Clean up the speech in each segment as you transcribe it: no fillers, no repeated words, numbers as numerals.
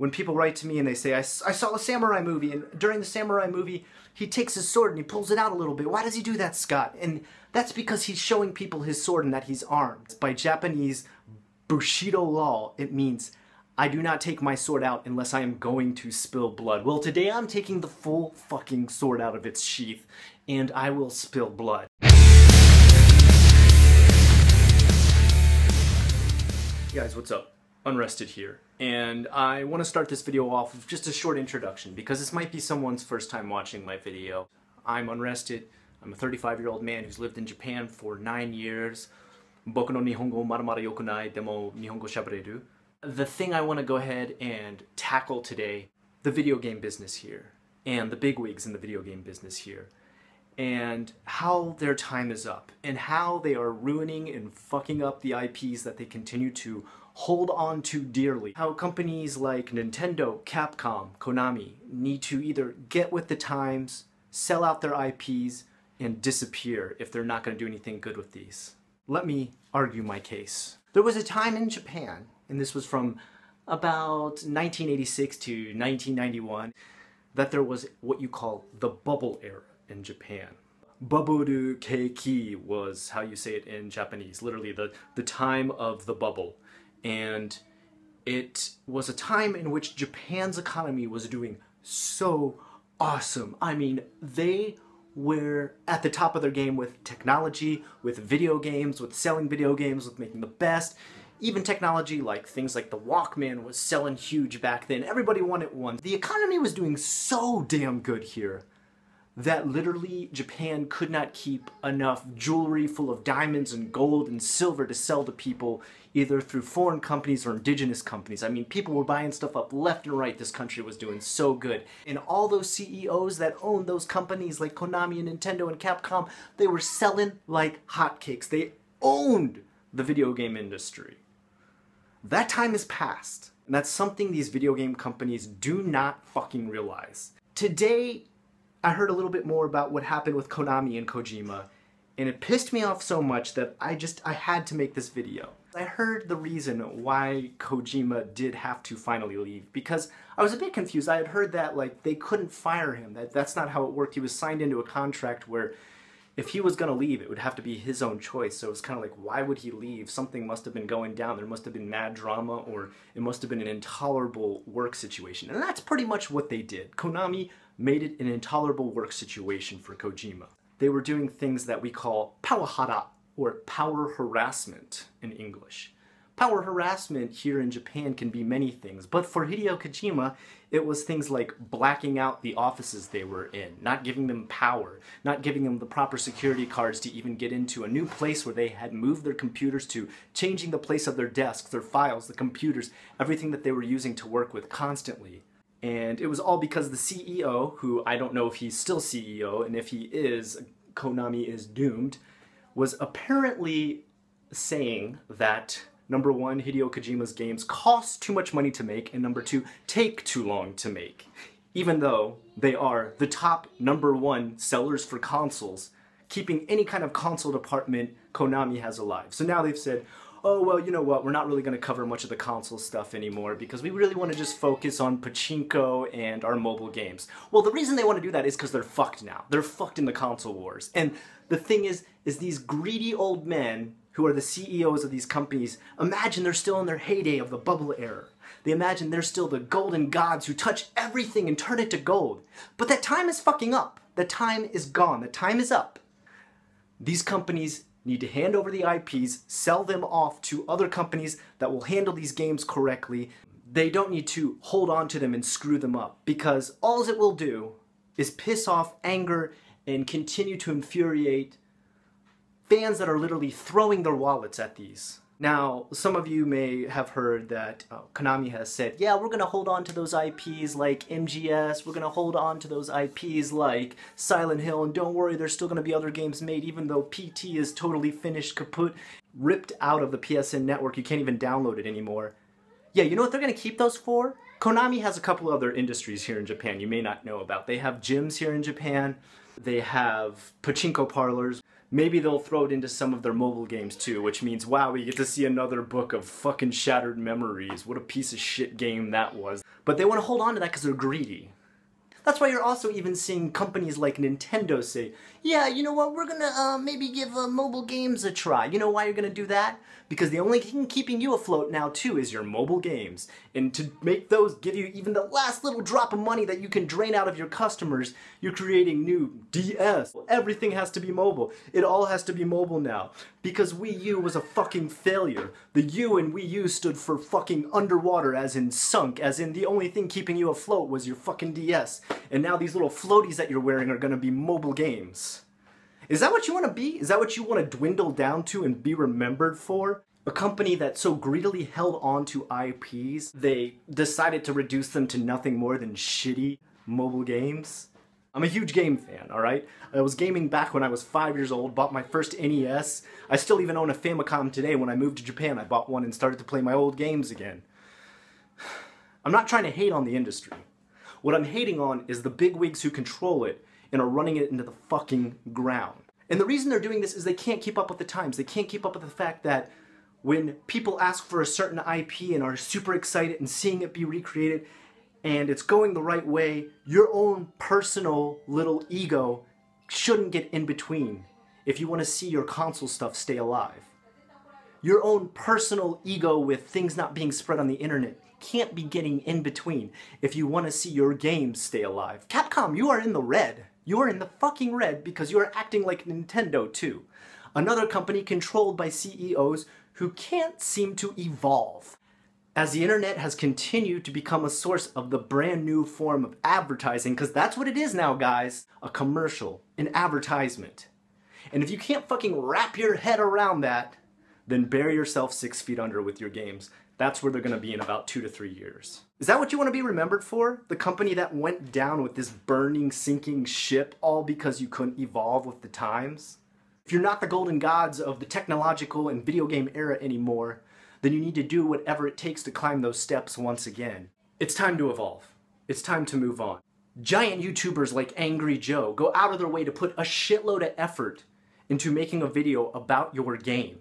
When people write to me and they say, I saw a samurai movie, and during the samurai movie, he takes his sword and he pulls it out a little bit. Why does he do that, Scott? And that's because he's showing people his sword and that he's armed. By Japanese Bushido law, it means I do not take my sword out unless I am going to spill blood. Well, today I'm taking the full fucking sword out of its sheath, and I will spill blood. Hey guys, what's up? Unrested here, and I want to start this video off with just a short introduction because this might be someone's first time watching my video. I'm Unrested. I'm a 35-year-old man who's lived in Japan for 9 years. Boku no Nihongo maramara yokunai, demo Nihongo shabereru. The thing I want to go ahead and tackle today, the video game business here, and the bigwigs in the video game business here, and how their time is up, and how they are ruining and fucking up the IPs that they continue to hold on to dearly. How companies like Nintendo, Capcom, Konami need to either get with the times, sell out their IPs, and disappear if they're not going to do anything good with these. Let me argue my case. There was a time in Japan, and this was from about 1986 to 1991, that there was what you call the bubble era in Japan. Buburu keiki was how you say it in Japanese, literally the time of the bubble. And it was a time in which Japan's economy was doing so awesome. I mean, they were at the top of their game with technology, with video games, with selling video games, with making the best. Even technology like things like the Walkman was selling huge back then. Everybody wanted one. The economy was doing so damn good here that literally Japan could not keep enough jewelry full of diamonds and gold and silver to sell to people either through foreign companies or indigenous companies. I mean, people were buying stuff up left and right. This country was doing so good. And all those CEOs that owned those companies like Konami and Nintendo and Capcom, they were selling like hotcakes. They owned the video game industry. That time is past. And that's something these video game companies do not fucking realize. Today, I heard a little bit more about what happened with Konami and Kojima, and it pissed me off so much that I had to make this video. I heard the reason why Kojima did have to finally leave, because I was a bit confused. I had heard that like they couldn't fire him, that's not how it worked. He was signed into a contract where if he was gonna leave, it would have to be his own choice. So it was kind of like, why would he leave? Something must have been going down. There must have been mad drama, or it must have been an intolerable work situation. And that's pretty much what they did. Konami made it an intolerable work situation for Kojima. They were doing things that we call pawahara, or power harassment in English. Power harassment here in Japan can be many things, but for Hideo Kojima, it was things like blacking out the offices they were in, not giving them power, not giving them the proper security cards to even get into a new place where they had moved their computers to, changing the place of their desks, their files, the computers, everything that they were using to work with constantly. And it was all because the CEO, who I don't know if he's still CEO, and if he is, Konami is doomed, was apparently saying that number one, Hideo Kojima's games cost too much money to make, and number two, take too long to make. Even though they are the top number one sellers for consoles, keeping any kind of console department Konami has alive. So now they've said, oh, well, you know what, we're not really going to cover much of the console stuff anymore because we really want to just focus on pachinko and our mobile games. Well, the reason they want to do that is because they're fucked now. They're fucked in the console wars. And the thing is these greedy old men who are the CEOs of these companies, imagine they're still in their heyday of the bubble era. They imagine they're still the golden gods who touch everything and turn it to gold. But that time is fucking up. The time is gone. The time is up. These companies need to hand over the IPs, sell them off to other companies that will handle these games correctly. They don't need to hold on to them and screw them up, because all it will do is piss off, anger, and continue to infuriate fans that are literally throwing their wallets at these. Now, some of you may have heard that Konami has said, yeah, we're going to hold on to those IPs like MGS, we're going to hold on to those IPs like Silent Hill, and don't worry, there's still going to be other games made, even though PT is totally finished, kaput, ripped out of the PSN network, you can't even download it anymore. Yeah, you know what they're going to keep those for? Konami has a couple other industries here in Japan you may not know about. They have gyms here in Japan, they have pachinko parlors, Maybe they'll throw it into some of their mobile games too, which means, wow, we get to see another book of fucking shattered memories. What a piece of shit game that was. But they want to hold on to that because they're greedy. That's why you're also even seeing companies like Nintendo say, yeah, you know what, we're gonna maybe give mobile games a try. You know why you're gonna do that? Because the only thing keeping you afloat now too is your mobile games. And to make those give you even the last little drop of money that you can drain out of your customers, you're creating new DS. Everything has to be mobile. It all has to be mobile now. Because Wii U was a fucking failure. The U in Wii U stood for fucking underwater, as in sunk, as in the only thing keeping you afloat was your fucking DS. And now these little floaties that you're wearing are gonna be mobile games. Is that what you want to be? Is that what you want to dwindle down to and be remembered for? A company that so greedily held on to IPs, they decided to reduce them to nothing more than shitty mobile games? I'm a huge game fan, alright? I was gaming back when I was 5 years old, bought my first NES. I still even own a Famicom today. When I moved to Japan, I bought one and started to play my old games again. I'm not trying to hate on the industry. What I'm hating on is the bigwigs who control it and are running it into the fucking ground. And the reason they're doing this is they can't keep up with the times. They can't keep up with the fact that when people ask for a certain IP and are super excited and seeing it be recreated and it's going the right way, your own personal little ego shouldn't get in between if you want to see your console stuff stay alive. Your own personal ego with things not being spread on the internet can't be getting in between if you want to see your games stay alive. Capcom, you are in the red. You are in the fucking red because you are acting like Nintendo too. Another company controlled by CEOs who can't seem to evolve. As the internet has continued to become a source of the brand new form of advertising, because that's what it is now, guys, a commercial, an advertisement. And if you can't fucking wrap your head around that, then bury yourself 6 feet under with your games. That's where they're going to be in about 2 to 3 years. Is that what you want to be remembered for? The company that went down with this burning, sinking ship all because you couldn't evolve with the times? If you're not the golden gods of the technological and video game era anymore, then you need to do whatever it takes to climb those steps once again. It's time to evolve. It's time to move on. Giant YouTubers like Angry Joe go out of their way to put a shitload of effort into making a video about your game.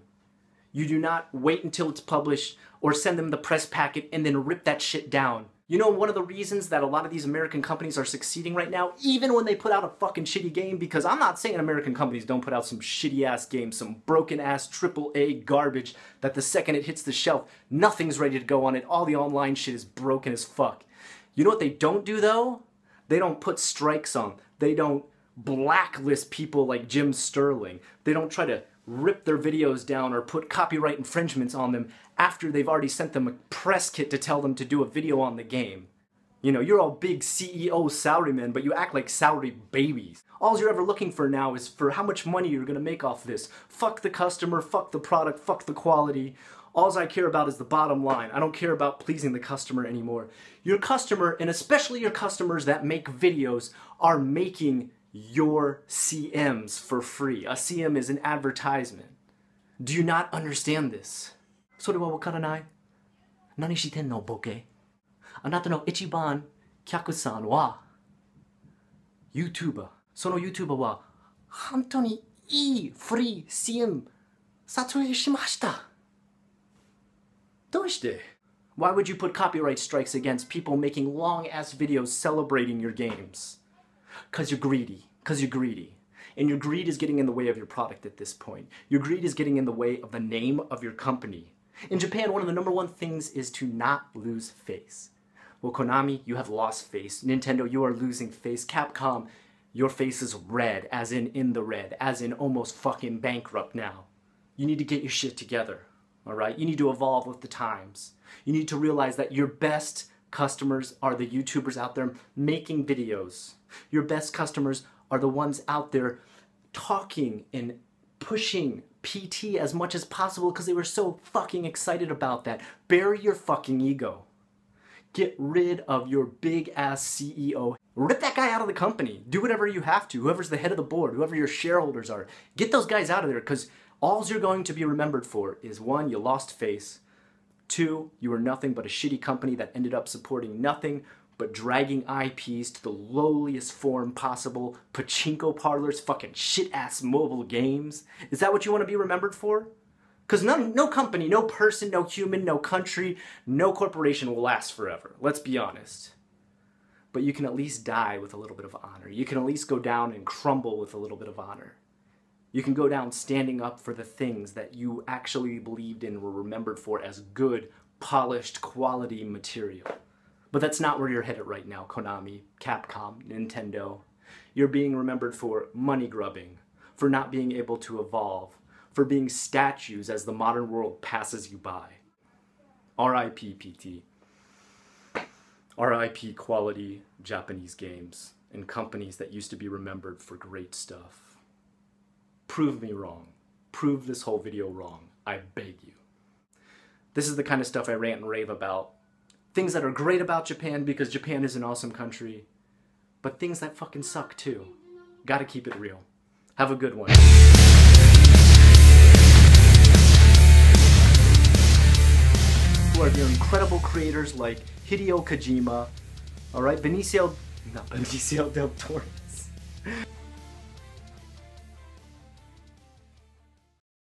You do not wait until it's published or send them the press packet and then rip that shit down. You know one of the reasons that a lot of these American companies are succeeding right now, even when they put out a fucking shitty game, because I'm not saying American companies don't put out some shitty ass games, some broken ass AAA garbage that the second it hits the shelf, nothing's ready to go on it, all the online shit is broken as fuck. You know what they don't do though? They don't put strikes on. They don't blacklist people like Jim Sterling. They don't try to rip their videos down or put copyright infringements on them after they've already sent them a press kit to tell them to do a video on the game. You know, you're all big CEO salarymen, but you act like salary babies. All you're ever looking for now is for how much money you're gonna make off this. Fuck the customer, fuck the product, fuck the quality. All I care about is the bottom line. I don't care about pleasing the customer anymore. Your customer, and especially your customers that make videos, are making your CMs for free. A CM is an advertisement. Do you not understand this? それはわからない? 何してんのボケ? あなたの一番客さんは YouTuber。その YouTuber は本当にいいフリー CM 撮影しました。どうして? Why would you put copyright strikes against people making long-ass videos celebrating your games? Because you're greedy. Because you're greedy. And your greed is getting in the way of your product at this point. Your greed is getting in the way of the name of your company. In Japan, one of the #1 things is to not lose face. Well, Konami, you have lost face. Nintendo, you are losing face. Capcom, your face is red, as in the red, as in almost fucking bankrupt now. You need to get your shit together, alright? You need to evolve with the times. You need to realize that your best customers are the YouTubers out there making videos. Your best customers are the ones out there talking and pushing PT as much as possible because they were so fucking excited about that. Bury your fucking ego. Get rid of your big ass CEO. Rip that guy out of the company. Do whatever you have to. Whoever's the head of the board, whoever your shareholders are. Get those guys out of there because all you're going to be remembered for is 1, you lost face. 2, you were nothing but a shitty company that ended up supporting nothing but dragging IPs to the lowliest form possible, pachinko parlors, fucking shit-ass mobile games? Is that what you want to be remembered for? Because no company, no person, no human, no country, no corporation will last forever. Let's be honest. But you can at least die with a little bit of honor. You can at least go down and crumble with a little bit of honor. You can go down standing up for the things that you actually believed in and were remembered for as good, polished, quality material. But that's not where you're headed right now, Konami, Capcom, Nintendo. You're being remembered for money grubbing, for not being able to evolve, for being statues as the modern world passes you by. R.I.P. PT. R.I.P. quality Japanese games and companies that used to be remembered for great stuff. Prove me wrong. Prove this whole video wrong. I beg you. This is the kind of stuff I rant and rave about. Things that are great about Japan because Japan is an awesome country, but things that fucking suck too. Gotta keep it real. Have a good one. Who are your incredible creators like Hideo Kojima, alright, Benicio del Toro's.